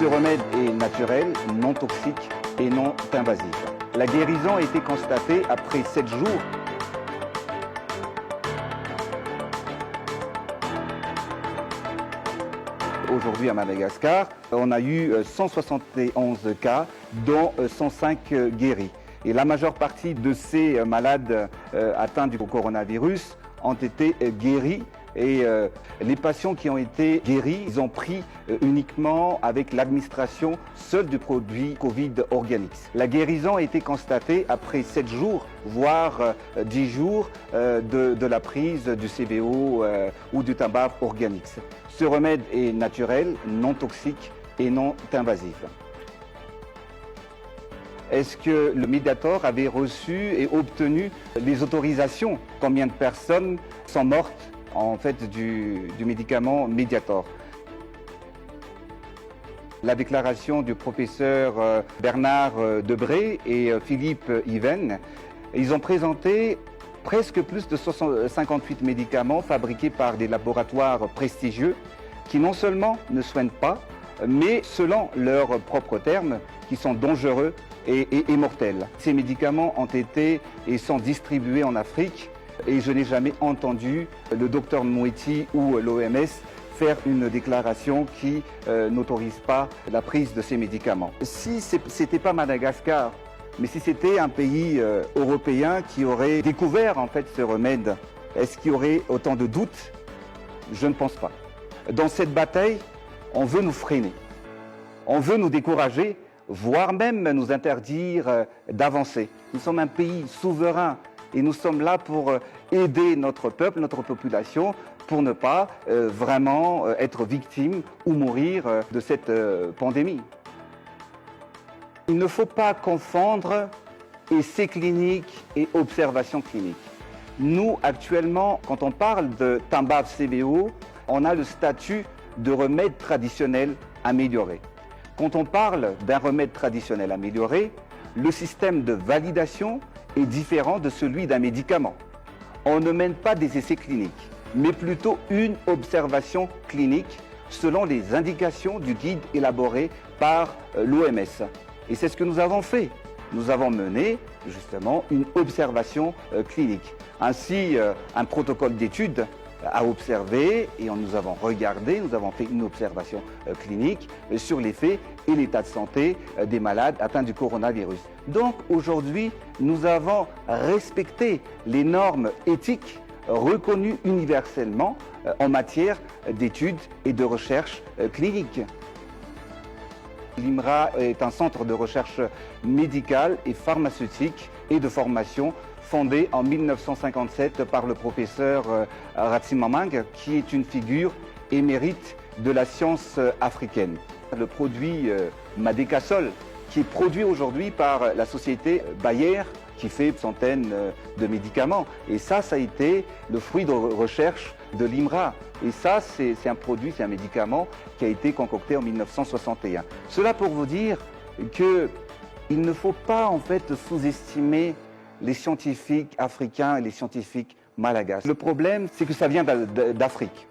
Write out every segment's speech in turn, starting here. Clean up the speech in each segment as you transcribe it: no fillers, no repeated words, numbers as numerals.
Ce remède est naturel, non toxique et non invasif. La guérison a été constatée après 7 jours. Aujourd'hui à Madagascar, on a eu 171 cas, dont 105 guéris. Et la majeure partie de ces malades atteints du coronavirus ont été guéris. Et les patients qui ont été guéris, ils ont pris uniquement avec l'administration seule du produit Covid Organix. La guérison a été constatée après 7 jours, voire 10 jours de la prise du CBO ou du tabac Organix. Ce remède est naturel, non toxique et non invasif. Est-ce que le Mediator avait reçu et obtenu les autorisations? Combien de personnes sont mortes en fait du médicament Mediator? La déclaration du professeur Bernard Debré et Philippe Yven, ils ont présenté presque plus de 58 médicaments fabriqués par des laboratoires prestigieux qui non seulement ne soignent pas, mais selon leurs propres termes, qui sont dangereux et mortels. Ces médicaments ont été et sont distribués en Afrique et je n'ai jamais entendu le docteur Moeti ou l'OMS faire une déclaration qui n'autorise pas la prise de ces médicaments. Si ce n'était pas Madagascar, mais si c'était un pays européen qui aurait découvert en fait ce remède, est-ce qu'il y aurait autant de doutes? Je ne pense pas. Dans cette bataille, on veut nous freiner, on veut nous décourager, voire même nous interdire d'avancer. Nous sommes un pays souverain et nous sommes là pour aider notre peuple, notre population, pour ne pas vraiment être victime ou mourir de cette pandémie. Il ne faut pas confondre essais cliniques et observations cliniques. Nous, actuellement, quand on parle de Tambaf CBO, on a le statut de remède traditionnel amélioré. Quand on parle d'un remède traditionnel amélioré, le système de validation est différent de celui d'un médicament. On ne mène pas des essais cliniques, mais plutôt une observation clinique selon les indications du guide élaboré par l'OMS. Et c'est ce que nous avons fait. Nous avons mené justement une observation clinique. Ainsi, un protocole d'étude à observer et nous avons regardé, nous avons fait une observation clinique sur l'effet et l'état de santé des malades atteints du coronavirus. Donc aujourd'hui, nous avons respecté les normes éthiques reconnues universellement en matière d'études et de recherche clinique. L'IMRA est un centre de recherche médicale et pharmaceutique et de formation fondé en 1957 par le professeur Ratsimamang, qui est une figure émérite de la science africaine. Le produit Madecasol, qui est produit aujourd'hui par la société Bayer, qui fait centaines de médicaments. Et ça a été le fruit de recherche de l'IMRA. Et ça, c'est un produit, c'est un médicament qui a été concocté en 1961. Cela pour vous dire qu'il ne faut pas en fait sous-estimer les scientifiques africains et les scientifiques malagasy. Le problème, c'est que ça vient d'Afrique.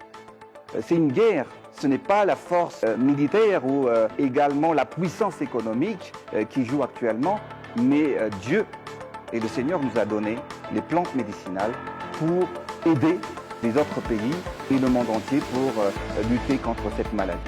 C'est une guerre, ce n'est pas la force militaire ou également la puissance économique qui joue actuellement, mais Dieu et le Seigneur nous a donné les plantes médicinales pour aider les autres pays et le monde entier pour lutter contre cette maladie.